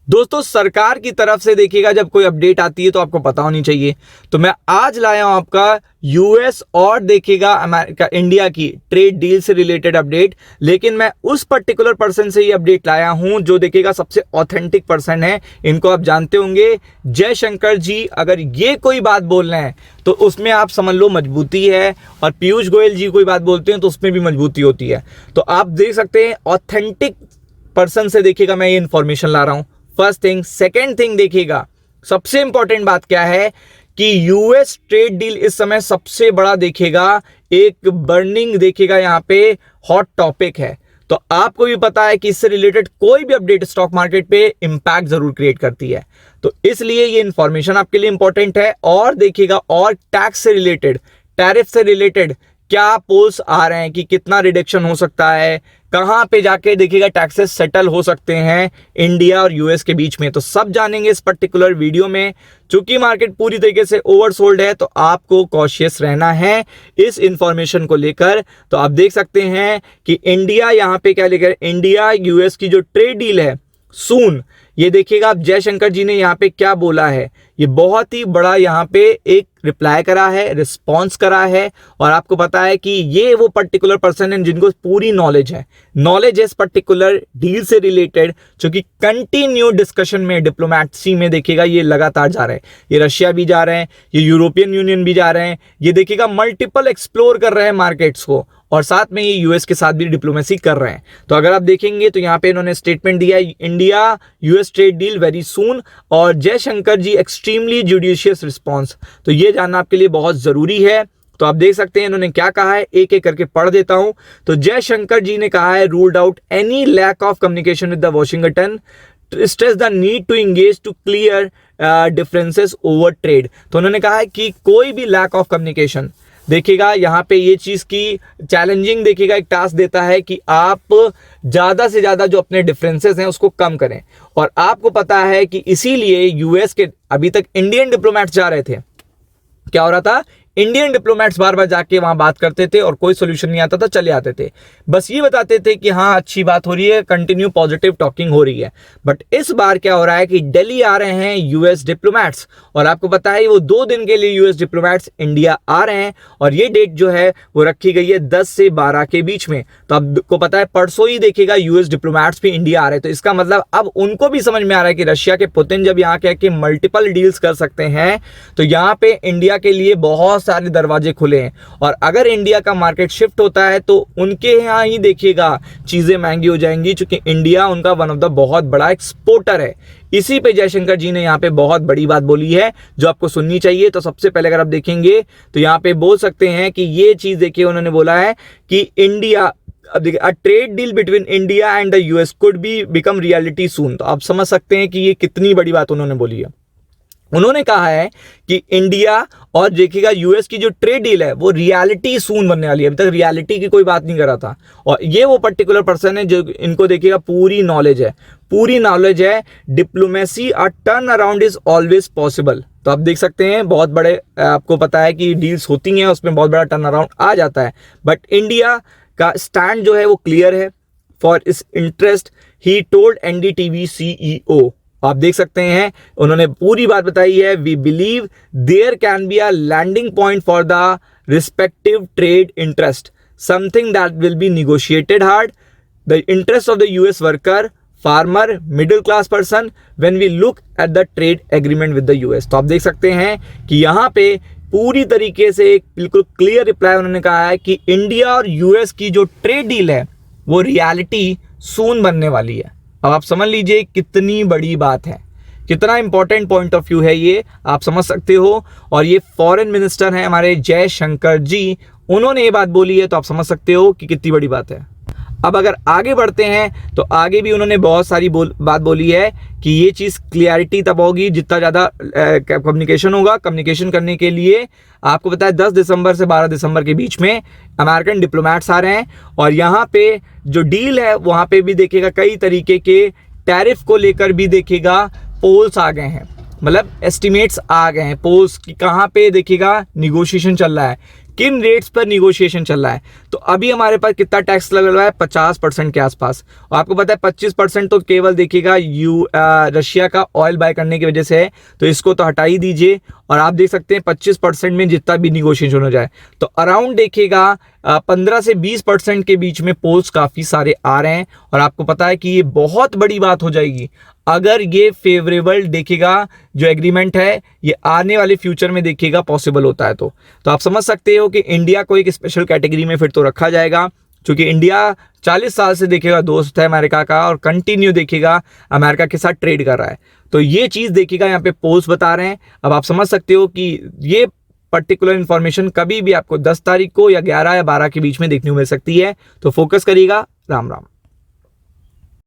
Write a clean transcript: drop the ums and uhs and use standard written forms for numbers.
दोस्तों सरकार की तरफ से देखिएगा जब कोई अपडेट आती है तो आपको पता होनी चाहिए। तो मैं आज लाया हूं आपका यूएस और देखिएगा अमेरिका इंडिया की ट्रेड डील से रिलेटेड अपडेट, लेकिन मैं उस पर्टिकुलर पर्सन से ये अपडेट लाया हूं जो देखिएगा सबसे ऑथेंटिक पर्सन है। इनको आप जानते होंगे, जयशंकर जी। अगर ये कोई बात बोल रहे हैं तो उसमें आप समझ लो मजबूती है, और पीयूष गोयल जी कोई बात बोलते हैं तो उसमें भी मजबूती होती है। तो आप देख सकते हैं ऑथेंटिक पर्सन से देखिएगा मैं ये इंफॉर्मेशन ला रहा हूं। First thing. सेकेंड थिंग देखिएगा, सबसे इंपॉर्टेंट बात क्या है कि यूएस ट्रेड डील इस समय सबसे बड़ा देखिएगा एक बर्निंग देखिएगा यहाँ पे हॉट टॉपिक है। तो आपको भी पता है कि इससे रिलेटेड कोई भी अपडेट स्टॉक मार्केट पे इंपैक्ट जरूर क्रिएट करती है। तो इसलिए ये इंफॉर्मेशन आपके लिए इंपॉर्टेंट है। और देखिएगा और टैक्स से रिलेटेड, टैरिफ से रिलेटेड क्या पोल्स आ रहे हैं कि कितना रिडक्शन हो सकता है, कहां पे जाके देखिएगा टैक्सेस सेटल हो सकते हैं इंडिया और यूएस के बीच में। तो सब जानेंगे इस पर्टिकुलर वीडियो में। चूंकि मार्केट पूरी तरीके से ओवरसोल्ड है तो आपको कॉशियस रहना है इस इंफॉर्मेशन को लेकर। तो आप देख सकते हैं कि इंडिया यहां पे क्या लेकर, इंडिया यूएस की जो ट्रेड डील है सून, ये देखिएगा आप जयशंकर जी ने यहाँ पे क्या बोला है। ये बहुत ही बड़ा यहाँ पे एक रिप्लाई करा है, रिस्पॉन्स करा है। और आपको पता है कि ये वो पर्टिकुलर पर्सन है जिनको पूरी नॉलेज है इस पर्टिकुलर डील से रिलेटेड, जो कि कंटिन्यू डिस्कशन में डिप्लोमेसी में देखिएगा ये लगातार जा रहे हैं। ये रशिया भी जा रहे हैं, ये यूरोपियन यूनियन भी जा रहे हैं, ये देखिएगा मल्टीपल एक्सप्लोर कर रहे हैं मार्केट्स को, और साथ में ये यूएस के साथ भी डिप्लोमेसी कर रहे हैं। तो अगर आप देखेंगे तो यहाँ पे इन्होंने स्टेटमेंट दिया है, India US trade deal very soon, और जयशंकर जी एक्सट्रीमली जुडिशियस रिस्पॉन्स। तो ये जानना आपके लिए बहुत जरूरी है। तो आप देख सकते हैं इन्होंने क्या कहा है, एक एक करके पढ़ देता हूं। तो जयशंकर जी ने कहा है, ruled out any lack of communication with the Washington, stress the need to engage to clear differences over trade. तो उन्होंने कहा है कि कोई भी लैक ऑफ कम्युनिकेशन, देखिएगा यहाँ पे ये चीज की चैलेंजिंग देखिएगा एक टास्क देता है कि आप ज्यादा से ज्यादा जो अपने डिफरेंसेस हैं उसको कम करें। और आपको पता है कि इसीलिए यूएस के अभी तक इंडियन डिप्लोमेट्स जा रहे थे, क्या हो रहा था, इंडियन डिप्लोमेट्स बार बार जाके वहां बात करते थे और कोई सोल्यूशन नहीं आता था, चले आते थे, बस ये बताते थे कि हाँ अच्छी बात हो रही है, कंटिन्यू पॉजिटिव टॉकिंग हो रही है। बट इस बार क्या हो रहा है कि दिल्ली आ रहे हैं यूएस डिप्लोमेट्स, और आपको पता है वो 2 दिन के लिए यूएस डिप्लोमेट्स इंडिया आ रहे हैं, और ये डेट जो है वो रखी गई है 10 से 12 के बीच में। तो आपको पता है परसों ही देखिएगा यूएस डिप्लोमेट्स भी इंडिया आ रहे हैं। तो इसका मतलब अब उनको भी समझ में आ रहा है कि रशिया के पुतिन जब यहाँ के मल्टीपल डील्स कर सकते हैं तो यहाँ पे इंडिया के लिए बहुत सारे दरवाजे खुले हैं। और अगर इंडिया का मार्केट शिफ्ट होता है तो उनके यहाँ ही देखिएगा चीजें महंगी हो जाएंगी, क्योंकि इंडिया उनका वन ऑफ द बहुत बड़ा एक्सपोर्टर है। इसी पे जयशंकर जी ने यहाँ पे बहुत बड़ी बात बोली है जो आपको सुननी चाहिए। तो सबसे पहले अगर आप देखेंगे तो यहाँ पे बोल सकते हैं कि ये चीज देखिए, उन्होंने बोला है कि India a trade deal between India and the US could be become reality soon। तो आप समझ सकते हैं कि ये कितनी बड़ी बात उन्होंने बोली है। उन्होंने कहा है कि इंडिया और देखिएगा यूएस की जो ट्रेड डील है वो रियलिटी सून बनने वाली है। अभी तक रियलिटी की कोई बात नहीं कर रहा था, और ये वो पर्टिकुलर पर्सन है जो इनको देखिएगा पूरी नॉलेज है। Diplomacy a turn around is always possible. तो आप देख सकते हैं बहुत बड़े, आपको पता है कि डील्स होती हैं उसमें बहुत बड़ा टर्न अराउंड आ जाता है, बट इंडिया का स्टैंड जो है वो क्लियर है for his interest, he told NDTV CEO. आप देख सकते हैं उन्होंने पूरी बात बताई है। We believe there can be a landing point for the respective trade interest, something that will be negotiated hard, the interest of the US worker, farmer, middle class person when we look at the trade agreement with the US. तो आप देख सकते हैं कि यहाँ पे पूरी तरीके से एक बिल्कुल क्लियर रिप्लाई उन्होंने कहा है कि इंडिया और यूएस की जो ट्रेड डील है वो रियलिटी सून बनने वाली है। अब आप समझ लीजिए कितनी बड़ी बात है, कितना इंपॉर्टेंट पॉइंट ऑफ व्यू है ये, आप समझ सकते हो। और ये फॉरेन मिनिस्टर हैं हमारे जयशंकर जी, उन्होंने ये बात बोली है, तो आप समझ सकते हो कि कितनी बड़ी बात है। अब अगर आगे बढ़ते हैं तो आगे भी उन्होंने बहुत सारी बात बोली है कि ये चीज़ क्लियरिटी तब होगी जितना ज़्यादा कम्युनिकेशन होगा। कम्युनिकेशन करने के लिए आपको पता है 10 दिसंबर से 12 दिसंबर के बीच में अमेरिकन डिप्लोमेट्स आ रहे हैं, और यहाँ पे जो डील है वहाँ पे भी देखिएगा कई तरीके के टैरिफ को लेकर भी देखिएगा पोल्स आ गए हैं, मतलब एस्टिमेट्स आ गए हैं पोल्स की, कहाँ पे देखिएगा निगोशिएशन चल रहा है, किन रेट्स पर निगोशिएशन चल रहा है। तो अभी हमारे पास कितना टैक्स लग रहा है, 50% के आसपास। और आपको पता है 25% तो केवल देखिएगा रशिया का ऑयल बाय करने की वजह से है, तो इसको तो हटा ही दीजिए। और आप देख सकते हैं 25% में जितना भी निगोशिएशन हो जाए तो अराउंड देखिएगा 15 से 20% के बीच में पोल्स काफी सारे आ रहे हैं। और आपको पता है कि ये बहुत बड़ी बात हो जाएगी अगर ये फेवरेबल देखिएगा जो एग्रीमेंट है ये आने वाले फ्यूचर में देखिएगा पॉसिबल होता है। तो आप समझ सकते हो कि इंडिया को एक स्पेशल कैटेगरी में फिर तो रखा जाएगा, क्योंकि इंडिया 40 साल से देखिएगा दोस्त है अमेरिका का और कंटिन्यू देखिएगा अमेरिका के साथ ट्रेड कर रहा है। तो ये चीज देखिएगा यहाँ पे पोल्स बता रहे हैं। अब आप समझ सकते हो कि ये पर्टिकुलर इंफॉर्मेशन कभी भी आपको 10 तारीख को या 11 या 12 के बीच में देखने को मिल सकती है। तो फोकस करिएगा। राम राम।